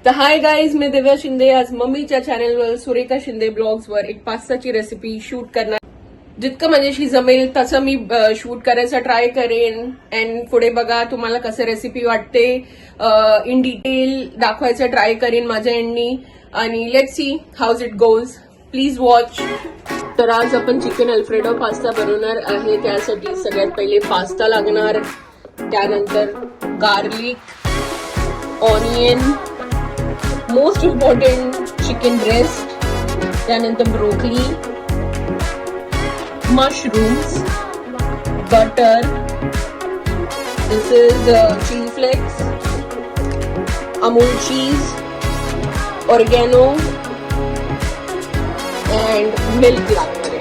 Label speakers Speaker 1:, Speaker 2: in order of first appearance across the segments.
Speaker 1: तर hi guys, मी दिव्या शिंदे आज मम्मीच्या चॅनलवर सुरेखा शिंदे ब्लॉग्सवर एक पास्ताची रेसिपी शूट करणार. जितकं माझ्याशी जमेल तसं मी शूट करायचा ट्राय करेन. अँड पुढे बघा तुम्हाला कसं रेसिपी वाटते इन डिटेल दाखवायचं ट्राय करेन माझ्या एंडनी. आणि let's see house it goes. Please watch. तर आज आपण चिकन अल्फ्रेडो पास्ता बनवणार आहे. त्यासाठी सगळ्यात पहिले पास्ता लागणार, त्यानंतर garlic, onion, most important chicken breast, त्यानंतर broccoli, mushrooms, butter, this is chili flakes, Amul cheese, oregano and milk लागणार आहे.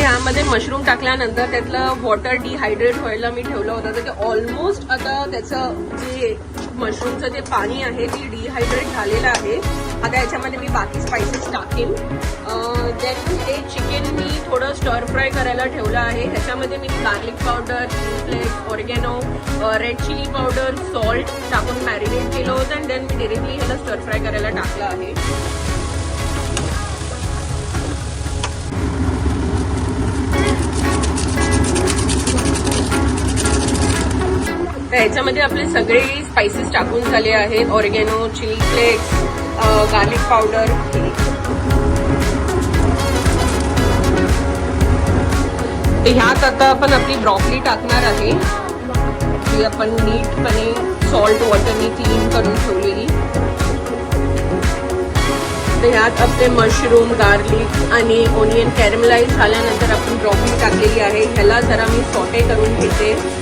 Speaker 1: यामध्ये मशरूम टाकल्यानंतर त्यातलं वॉटर डिहायड्रेट व्हायला मी ठेवलं होतं. तर ते ऑलमोस्ट आता त्याचं जे मशरूमचं जे पाणी आहे ते डिहायड्रेट झालेलं आहे. आता याच्यामध्ये मी बाकी स्पायसेस टाकेन. देन हे चिकन मी थोडं स्टर फ्राय करायला ठेवलं आहे. ह्याच्यामध्ये मी garlic powder, chilli flakes, oregano, red chilli powder, salt टाकून मॅरिनेट केलं होतं. अँड देन मी डिरेक्टली ह्याला स्टर फ्राय करायला टाकलं आहे. तर ह्याच्यामध्ये आपले सगळे स्पायसेस टाकून झाले आहेत. Oregano, chilli flakes, garlic powder. तर ह्यात आता आपण आपली ब्रॉकली टाकणार आहे, जी आपण नीटपणे सॉल्ट वॉटरने क्लीन करून ठेवलेली. तर ह्यात आपले मशरूम, गार्लिक आणि ओनियन कॅरमलाइज झाल्यानंतर आपण ब्रॉकली टाकलेली आहे. ह्याला जरा मी सॉटे करून घेते.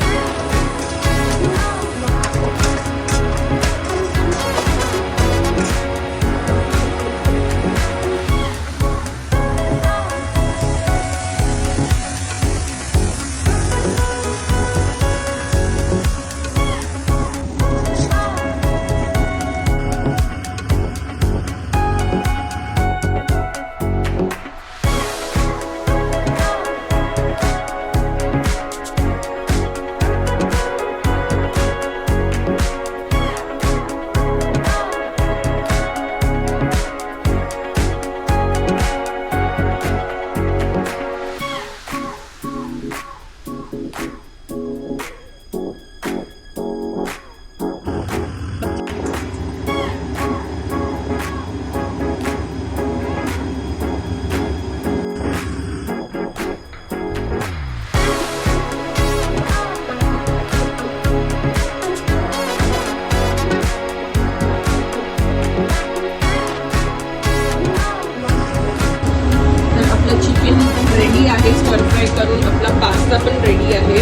Speaker 1: रेडी आहे. स्टर फ्राय करून आपला पास्ता पण रेडी आहे.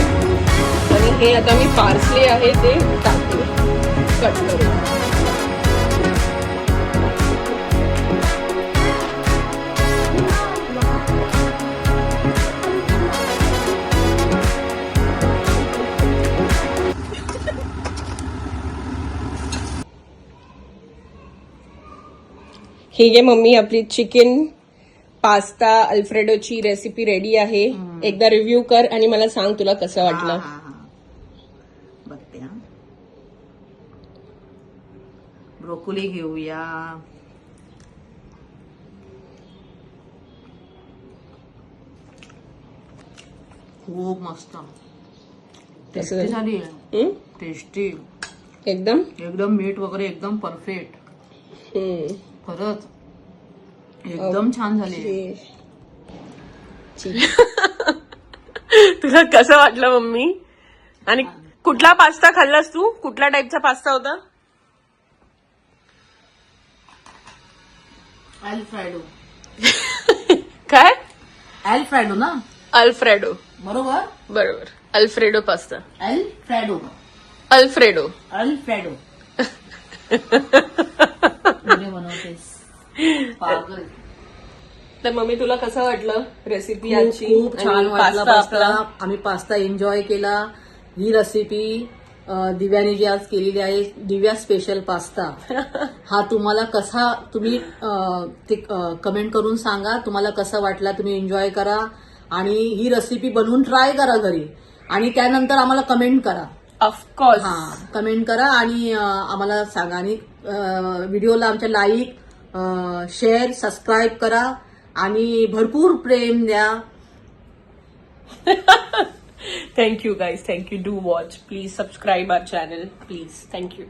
Speaker 1: आणि हे आता मी पार्सले आहे ते टाकते कट करून. ही घे मम्मी आपली चिकन पास्ता अल्फ्रेडोची रेसिपी रेडी आहे. एकदा रिव्ह्यू कर आणि मला सांग तुला कसं वाटलं.
Speaker 2: हा. बघते हा. ब्रोकोली घेऊया. खूप मस्त टेस्टी झाली.
Speaker 1: हं?
Speaker 2: टेस्टी
Speaker 1: एकदम
Speaker 2: एकदम मीठ वगैरे एकदम परफेक्ट. खरंच एकदम छान झाली.
Speaker 1: तुला कसं वाटलं मम्मी? आणि कुठला पास्ता खाल्लास तू? कुठल्या टाईपचा पास्ता होता?
Speaker 2: अल्फ्रेडो.
Speaker 1: काय?
Speaker 2: अल्फ्रेडो ना?
Speaker 1: अल्फ्रेडो.
Speaker 2: बरोबर.
Speaker 1: Alfredo pasta.
Speaker 2: अल्फ्रेडो.
Speaker 1: अल्फ्रेडो.
Speaker 2: बनवतेस पागल.
Speaker 1: तर मम्मी तुला कसं वाटलं रेसिपी
Speaker 2: खूप
Speaker 1: आजची?
Speaker 2: खूप छान
Speaker 1: आणि
Speaker 2: वाटला
Speaker 1: पास्ता
Speaker 2: पास्ता.
Speaker 1: आपला?
Speaker 2: आम्ही पास्ता एन्जॉय केला. ही रेसिपी दिव्याने जी आज केलेली आहे, दिव्या स्पेशल पास्ता, हा तुम्हाला कसा, तुम्ही ते कमेंट करून सांगा तुम्हाला कसा वाटला. तुम्ही एन्जॉय करा आणि ही रेसिपी बनवून ट्राय करा घरी आणि त्यानंतर आम्हाला कमेंट करा.
Speaker 1: ऑफकोर्स.
Speaker 2: हा, कमेंट करा आणि आम्हाला सांगा. आणि व्हिडिओला आमच्या लाईक, शेअर, सबस्क्राईब करा आणि भरपूर प्रेम द्या.
Speaker 1: Thank you guys. Thank you. Do watch. Please subscribe our channel. Please. Thank you.